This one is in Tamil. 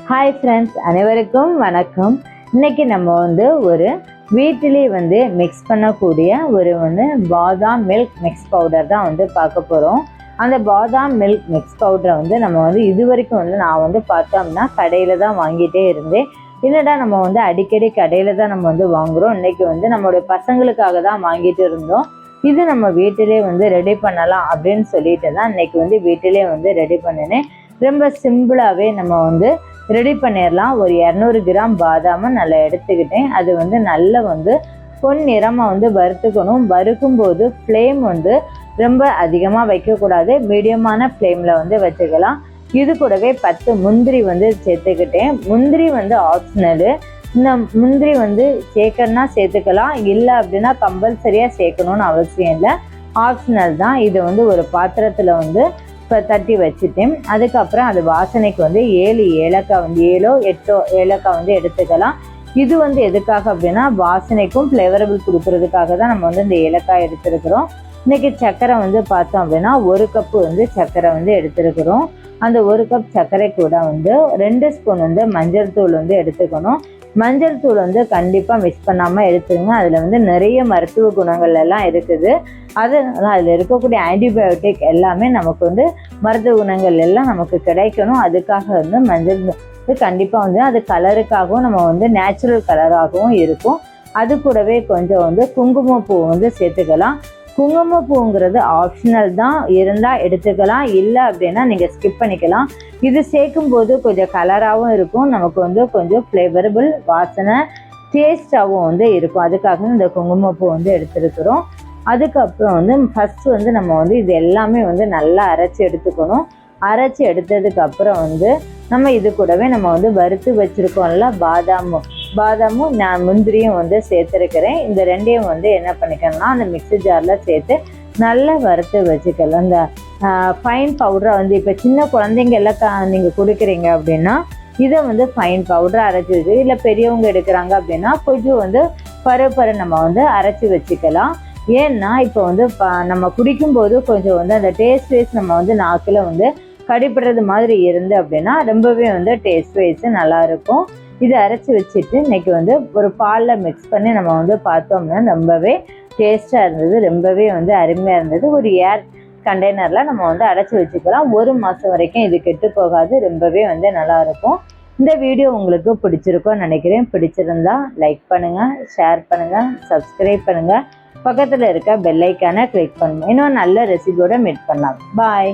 ஹாய் ஃப்ரெண்ட்ஸ், அனைவருக்கும் வணக்கம். இன்றைக்கி நம்ம ஒரு வீட்டிலே மிக்ஸ் பண்ணக்கூடிய பாதாம் மில்க் மிக்ஸ் பவுடர் தான் பார்க்க போகிறோம். அந்த பாதாம் மில்க் மிக்ஸ் பவுடரை நம்ம இது வரைக்கும் நான் பார்த்தோம்னா கடையில் தான் வாங்கிட்டே இருந்தேன். என்னடா நம்ம அடிக்கடி கடையில் தான் நம்ம வாங்குகிறோம், இன்றைக்கி நம்மளுடைய பசங்களுக்காக தான் வாங்கிட்டு இருந்தோம். இது நம்ம வீட்டிலே ரெடி பண்ணலாம் அப்படின்னு சொல்லிட்டு தான் இன்றைக்கி வீட்டிலே ரெடி பண்ணினேன். ரொம்ப சிம்பிளாகவே நம்ம ரெடி பண்ணிடலாம். ஒரு 200 கிராம் பாதாமை நல்லா எடுத்துக்கிட்டேன். அது நல்ல பொன் நிறமாக வறுத்துக்கணும். வறுக்கும்போது ஃப்ளேம் ரொம்ப அதிகமாக வைக்கக்கூடாது, மீடியமான ஃப்ளேமில் வச்சுக்கலாம். இது கூடவே 10 முந்திரி சேர்த்துக்கிட்டேன். முந்திரி ஆப்ஷனலு. இந்த முந்திரி சேர்க்கணுன்னா சேர்த்துக்கலாம், இல்லை அப்படின்னா கம்பல்சரியாக சேர்க்கணுன்னு அவசியம் இல்லை, ஆப்ஷனல் தான். இது ஒரு பாத்திரத்தில் இப்போ தட்டி வச்சுட்டேன். அதுக்கப்புறம் அது வாசனைக்கு 7 ஏலக்காய் 7ஓ 8ஓ ஏலக்காய் எடுத்துக்கலாம். இது எதுக்காக அப்படின்னா வாசனைக்கும் ஃப்ளேவரபிள் கொடுக்கறதுக்காக தான் நம்ம இந்த ஏலக்காய் எடுத்துருக்குறோம். இன்றைக்கி சர்க்கரை பார்த்தோம் அப்படின்னா 1 கப்பு சர்க்கரை எடுத்துருக்குறோம். அந்த 1 கப் சர்க்கரை கூட 2 ஸ்பூன் மஞ்சள் தூள் எடுத்துக்கணும். மஞ்சள் தூள் கண்டிப்பாக மிஸ் பண்ணாமல் எடுத்துருங்க. அதில் நிறைய மருத்துவ குணங்கள் எல்லாம் இருக்குது. அதனால் அதில் இருக்கக்கூடிய ஆன்டிபயோட்டிக் எல்லாமே நமக்கு மருத்துவ குணங்கள் எல்லாம் நமக்கு கிடைக்கணும். அதுக்காக மஞ்சள் கண்டிப்பாக அது கலருக்காகவும் நம்ம நேச்சுரல் கலராகவும் இருக்கும். அது கூடவே கொஞ்சம் குங்குமப்பூ சேர்த்துக்கலாம். குங்குமப்பூங்கிறது ஆப்ஷனல் தான், இருந்தால் எடுத்துக்கலாம், இல்லை அப்படின்னா நீங்கள் ஸ்கிப் பண்ணிக்கலாம். இது சேர்க்கும்போது கொஞ்சம் கலராகவும் இருக்கும், நமக்கு கொஞ்சம் ஃப்ளேவரபிள் வாசனை டேஸ்டாகவும் இருக்கும். அதுக்காக இந்த குங்குமப்பூ எடுத்துருக்குறோம். அதுக்கப்புறம் ஃபஸ்ட்டு நம்ம இது எல்லாமே நல்லா அரைச்சி எடுத்துக்கணும். அரைச்சி எடுத்ததுக்கப்புறம் நம்ம இது கூடவே நம்ம வறுத்து வச்சுருக்கோம்ல பாதாமும் நான் முந்திரியும் சேர்த்துருக்கிறேன். இந்த ரெண்டையும் என்ன பண்ணிக்கணும்னா அந்த மிக்ஸி ஜாரில் சேர்த்து நல்லா வறுத்து வச்சுக்கலாம். இந்த ஃபைன் பவுடரை இப்போ சின்ன குழந்தைங்க எல்லாம் நீங்கள் கொடுக்குறீங்க அப்படின்னா இதை ஃபைன் பவுடரை அரைச்சி வச்சு, இல்லை பெரியவங்க எடுக்கிறாங்க அப்படின்னா கொஞ்சம் பரு நம்ம அரைச்சி வச்சுக்கலாம். ஏன்னா இப்போ நம்ம குடிக்கும்போது கொஞ்சம் அந்த டேஸ்ட் வைஸ் நம்ம நாக்கில் கடிப்படுறது மாதிரி இருந்து அப்படின்னா ரொம்பவே டேஸ்ட் வைஸ் நல்லாயிருக்கும். இதை அரைச்சி வச்சுட்டு இன்றைக்கி ஒரு பாலில் மிக்ஸ் பண்ணி நம்ம பார்த்தோம்னா ரொம்பவே டேஸ்ட்டாக இருந்தது, ரொம்பவே அருமையாக இருந்தது. ஒரு ஏர் கண்டெய்னரில் நம்ம அரைச்சி வச்சுக்கலாம். 1 மாதம் வரைக்கும் இது கெட்டு போகாது, ரொம்பவே நல்லாயிருக்கும். இந்த வீடியோ உங்களுக்கு பிடிச்சிருக்கோன்னு நினைக்கிறேன். பிடிச்சிருந்தா லைக் பண்ணுங்கள், ஷேர் பண்ணுங்கள், சப்ஸ்கிரைப் பண்ணுங்கள், பக்கத்தில் இருக்க பெல் ஐக்கானை கிளிக் பண்ணுங்கள். இன்னும் நல்ல ரெசிபியோட மீட் பண்ணலாம். பாய்.